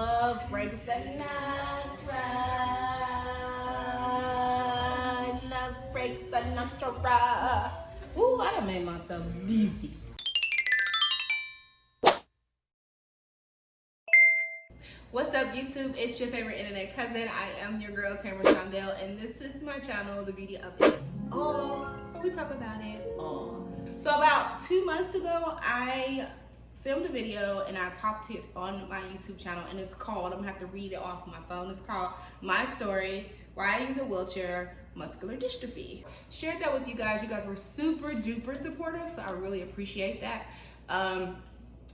love Frank Sinatra. Love Frank Sinatra. Ooh, I done made myself dizzy. What's up, YouTube? It's your favorite internet cousin. I am your girl, Tamara Shawndeal, and this is my channel, The Beauty of It All, where we talk about it all. So about 2 months ago, I filmed a video and I popped it on my YouTube channel, and it's called, I'm gonna have to read it off my phone, it's called My Story, Why I Use a Wheelchair, Muscular Dystrophy. Shared that with you guys. You guys were super duper supportive, so I really appreciate that.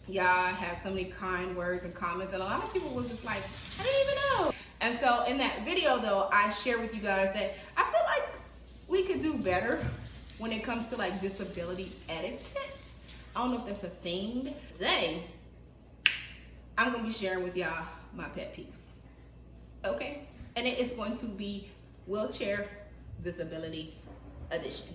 Y'all had so many kind words and comments, and a lot of people was just like, I didn't even know. And so in that video though, I shared with you guys that I feel like we could do better when it comes to like disability etiquette. I don't know if that's a thing. Today, I'm gonna be sharing with y'all my pet peeves, okay? And it is going to be wheelchair disability edition.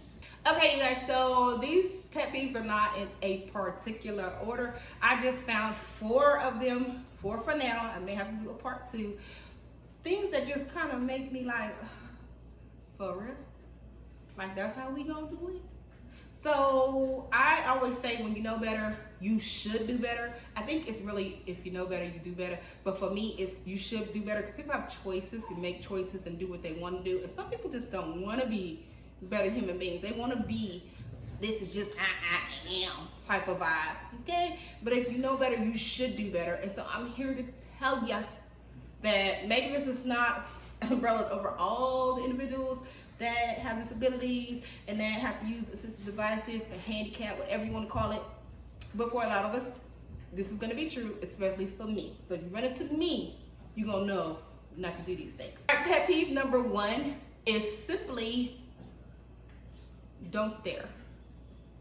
Okay, you guys, so these pet peeves are not in a particular order. I just found 4 of them, 4 for now. I may have to do a part 2. Things that just kind of make me like, for real? Like, that's how we gonna do it? So I always say, when you know better, you should do better. I think it's really, if you know better, you do better. But for me, it's you should do better, because people have choices, you make choices and do what they want to do. And some people just don't want to be better human beings. They want to be, this is just I am type of vibe, okay? But if you know better, you should do better. And so I'm here to tell you that maybe this is not umbrella over all the individuals that have disabilities and that have to use assistive devices, or handicap, whatever you want to call it. But for a lot of us, this is going to be true, especially for me. So if you run into me, you're going to know not to do these things. All right, pet peeve number 1 is simply don't stare.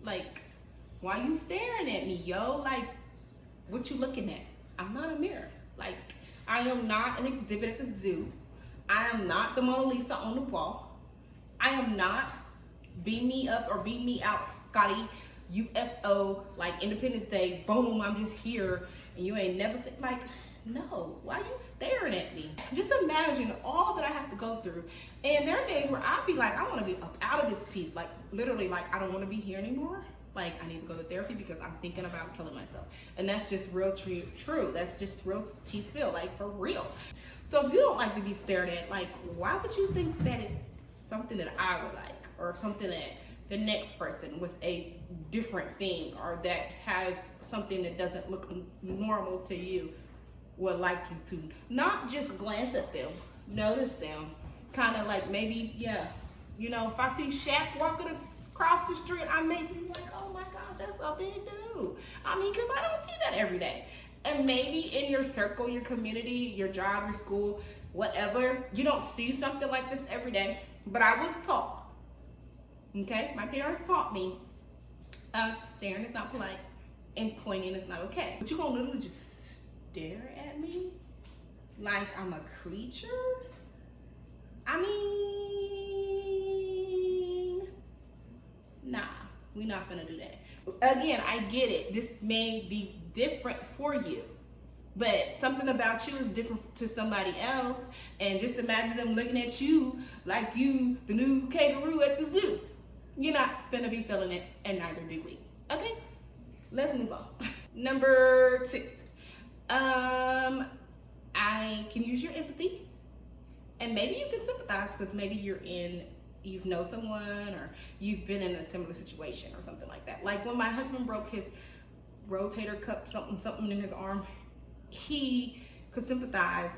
Like, why you staring at me, yo? Like, what you looking at? I'm not a mirror. Like, I am not an exhibit at the zoo. I am not the Mona Lisa on the wall. I am not beam me up or beam me out, Scotty, UFO, like Independence Day, boom, I'm just here, and you ain't never seen, like, no, why you staring at me? Just imagine all that I have to go through. And there are days where I'll be like, I want to be up out of this piece. Like, literally, like, I don't want to be here anymore. Like, I need to go to therapy because I'm thinking about killing myself. And that's just real true. That's just real tea spill, like, for real. So if you don't like to be stared at, like, why would you think that it's something that I would like, or something that the next person with a different thing, or that has something that doesn't look normal to you, would like you to not just glance at them, notice them, kind of like maybe, yeah, you know, if I see Shaq walking across the street, I may be like, oh my gosh, that's a big dude. I mean, because I don't see that every day. And maybe in your circle, your community, your job, your school, whatever, you don't see something like this every day. But I was taught, okay, my parents taught me, staring is not polite and pointing is not okay. But you're gonna literally just stare at me like I'm a creature? I mean, nah, we're not gonna do that. Again, I get it. This may be different for you, but something about you is different to somebody else. And just imagine them looking at you like you, the new kangaroo at the zoo. You're not gonna be feeling it, and neither do we. Okay, let's move on. Number 2. I can use your empathy, and maybe you can sympathize because maybe you know someone, or you've been in a similar situation or something like that. Like when my husband broke his rotator cuff, something in his arm, he could sympathize,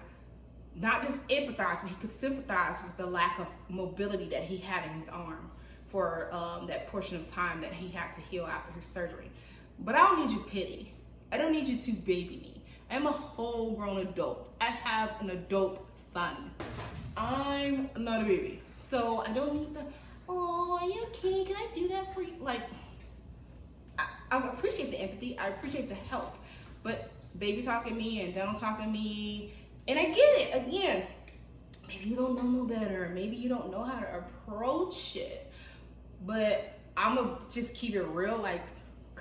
not just empathize, but he could sympathize with the lack of mobility that he had in his arm for that portion of time that he had to heal after his surgery. But I don't need your pity. I don't need you to baby me. I'm a whole grown adult. I have an adult son. I'm not a baby. So I don't need the, oh, are you okay? Can I do that for you? Like, I appreciate the empathy. I appreciate the help. But baby talking me and down talking me, and I get it. Again, maybe you don't know no better. Maybe you don't know how to approach it. But I'm going to just keep it real. Like,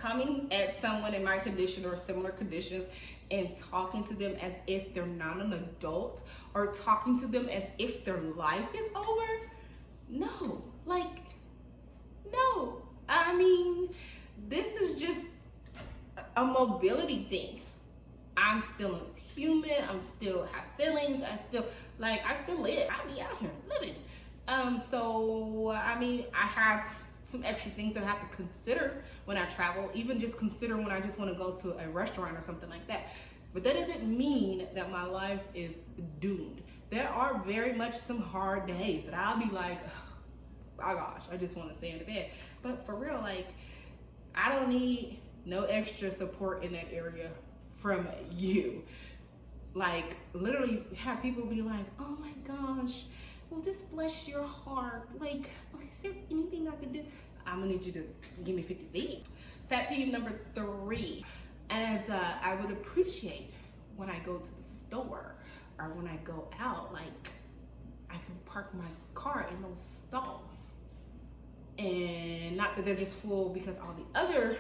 coming at someone in my condition or similar conditions and talking to them as if they're not an adult, or talking to them as if their life is over. No, like, no. I mean, this is just a mobility thing. I'm still human. I'm still have feelings. I still live. I be out here living. So I mean, I have some extra things that I have to consider when I travel, even just consider when I just want to go to a restaurant or something like that. But that doesn't mean that my life is doomed. There are very much some hard days that I'll be like, oh my gosh, I just want to stay in the bed. But for real, like, I don't need no extra support in that area from you. Like, literally have people be like, oh my gosh, well, just bless your heart. Like, is there anything I can do? I'm gonna need you to give me 50 feet. Pet peeve number 3, as I would appreciate when I go to the store or when I go out, like, I can park my car in those stalls. And not that they're just full because all the other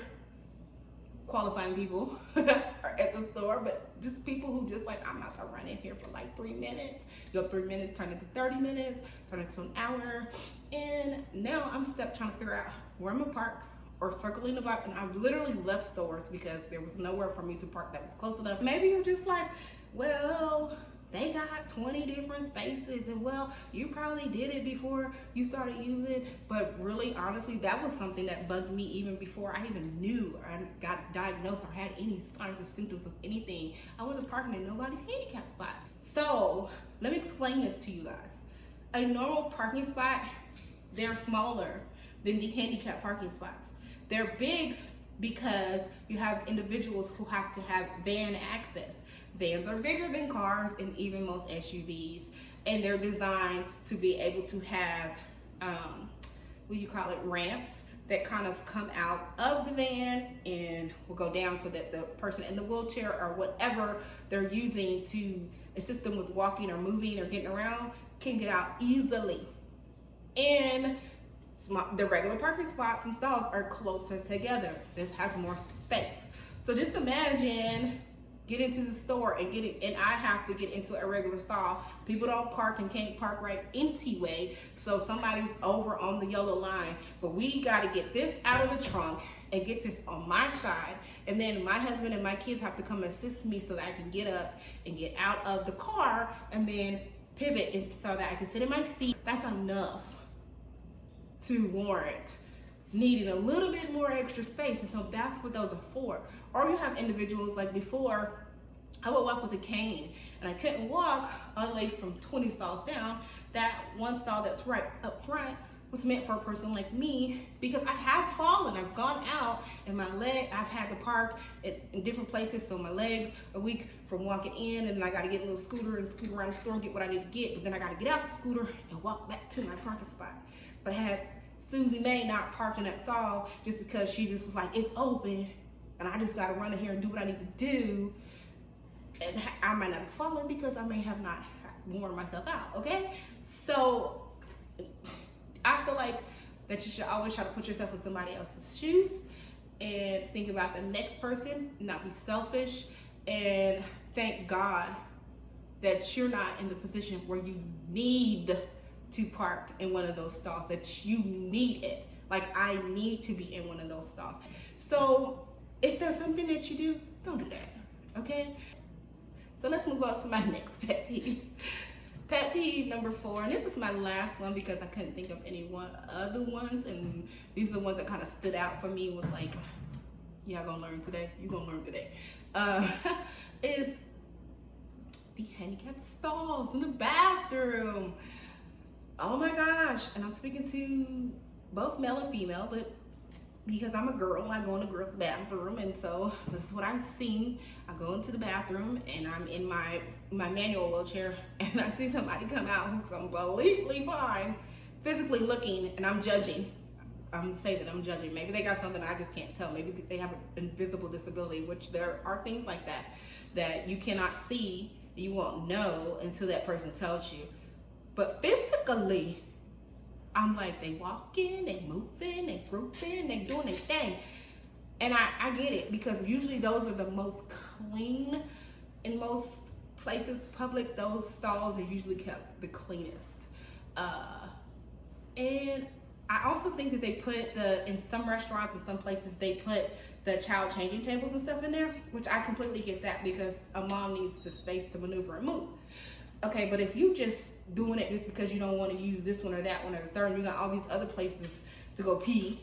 qualifying people are at the store, but just people who just like, I'm about to run in here for like 3 minutes. Your 3 minutes turn into 30 minutes, turn into an hour. And now I'm stuck trying to figure out where I'm gonna park or circling the block. And I've literally left stores because there was nowhere for me to park that was close enough. Maybe you're just like, well, they got 20 different spaces, and well, you probably did it before you started using. But really, honestly, that was something that bugged me even before I even knew I got diagnosed or had any signs or symptoms of anything. I wasn't parking in nobody's handicap spot. So let me explain this to you guys. A normal parking spot, they're smaller than the handicap parking spots. They're big because you have individuals who have to have van access. Vans are bigger than cars and even most SUVs, and they're designed to be able to have, ramps that kind of come out of the van and will go down so that the person in the wheelchair or whatever they're using to assist them with walking or moving or getting around can get out easily. And the regular parking spots and stalls are closer together. This has more space. So just imagine get into the store and I have to get into a regular stall. People don't park and can't park right anyway, so somebody's over on the yellow line. But we got to get this out of the trunk and get this on my side, and then my husband and my kids have to come assist me so that I can get up and get out of the car and then pivot and so that I can sit in my seat. That's enough to warrant needing a little bit more extra space, and so that's what those are for. Or you have individuals like before, I would walk with a cane and I couldn't walk all the way from 20 stalls down. That one stall that's right up front was meant for a person like me because I have fallen. I've gone out and I've had to park in different places, so my legs are weak from walking in, and I got to get a little scooter and scoot around the store and get what I need to get, but then I got to get out the scooter and walk back to my parking spot. But I had Susie Mae not parking that stall just because she just was like, it's open and I just gotta run in here and do what I need to do. And I might not have fallen because I may have not worn myself out, okay? So I feel like that you should always try to put yourself in somebody else's shoes and think about the next person, not be selfish, and thank God that you're not in the position where you need to park in one of those stalls, that you need it. Like, I need to be in one of those stalls. So if there's something that you do, don't do that, okay? So let's move on to my next pet peeve. Pet peeve number 4, and this is my last one because I couldn't think of any other ones, and these are the ones that kind of stood out for me, was like, y'all gonna learn today, you gonna learn today, is the handicapped stalls in the bathroom. Oh my gosh, and I'm speaking to both male and female, but because I'm a girl, I go in the girls' bathroom, and so this is what I've seen. I go into the bathroom and I'm in my manual wheelchair, and I see somebody come out who's completely fine, physically looking, and I'm judging. I'm gonna say that I'm judging. Maybe they got something I just can't tell. Maybe they have an invisible disability, which there are things like that you cannot see, you won't know until that person tells you. But physically, I'm like, they walking, they moving, they grouping, they doing their thing. And I get it, because usually those are the most clean in most places, public. Those stalls are usually kept the cleanest. And I also think that they put in some restaurants and some places, they put the child changing tables and stuff in there, which I completely get that, because a mom needs the space to maneuver and move. Okay, but if you just doing it just because you don't want to use this one or that one or the third, and you got all these other places to go pee,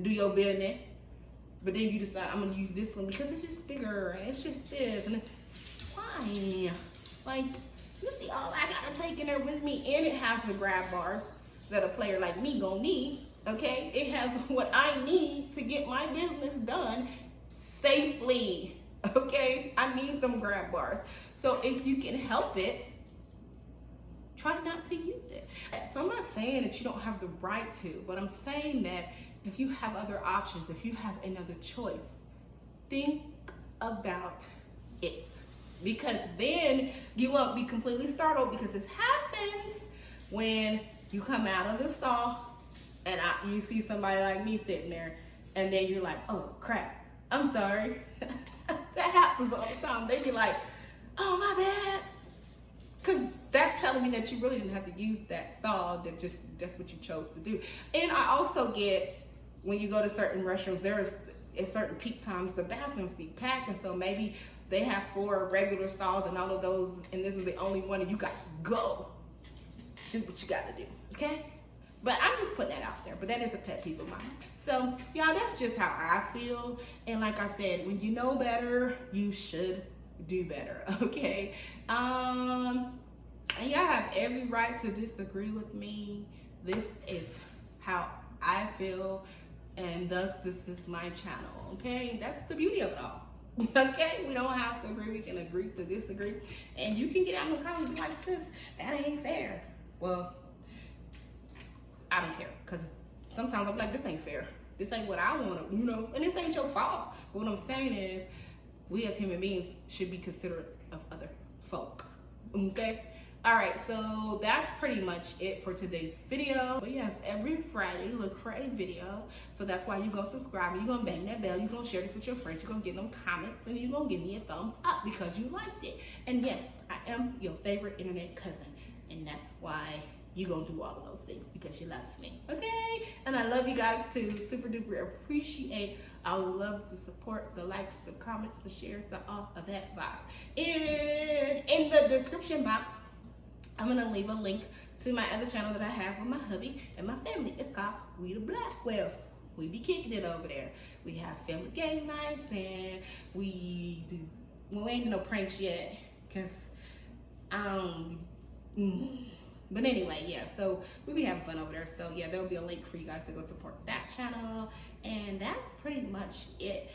do your business, but then you decide I'm gonna use this one because it's just bigger and it's just this and it's fine. Like, you see all I gotta take in there with me, and it has the grab bars that a player like me gonna need. Okay, it has what I need to get my business done safely. Okay, I need them grab bars. So if you can help it, try not to use it. So I'm not saying that you don't have the right to, but I'm saying that if you have other options, if you have another choice, think about it. Because then you won't be completely startled, because this happens when you come out of the stall and you see somebody like me sitting there, and then you're like, oh crap, I'm sorry. That happens all the time. They be like, oh my bad. Because that's telling me that you really didn't have to use that stall, that's what you chose to do. And I also get, when you go to certain restrooms, there's at certain peak times, the bathrooms be packed, and so maybe they have 4 regular stalls and all of those, and this is the only one, and you got to go do what you got to do, okay? But I'm just putting that out there, but that is a pet peeve of mine. So, y'all, that's just how I feel. And like I said, when you know better, you should do better, okay? And y'all have every right to disagree with me. This is how I feel, and thus this is my channel, okay? That's the beauty of it all. Okay, we don't have to agree, we can agree to disagree. And you can get out in the comments and be like, sis, that ain't fair. Well, I don't care, because sometimes I'm like, this ain't fair. This ain't what I want to, and this ain't your fault. But what I'm saying is, we as human beings should be considerate of other folk, okay? All right, so that's pretty much it for today's video. But yes, every Friday, look for a video. So that's why you're gonna subscribe, and you're gonna bang that bell, you're gonna share this with your friends, you're gonna give them comments, and you're gonna give me a thumbs up because you liked it. And yes, I am your favorite internet cousin, and that's why you're gonna do all of those things, because you love me, okay? And I love you guys too, super duper appreciate. I would love to support the likes, the comments, the shares, the all of that vibe. And in the description box, I'm gonna leave a link to my other channel that I have with my hubby and my family. It's called We the Blackwells. We be kicking it over there. We have family game nights, and we do, well, we ain't do no pranks yet, cause but anyway, yeah, so we be having fun over there. So yeah, there'll be a link for you guys to go support that channel. And that's pretty much it.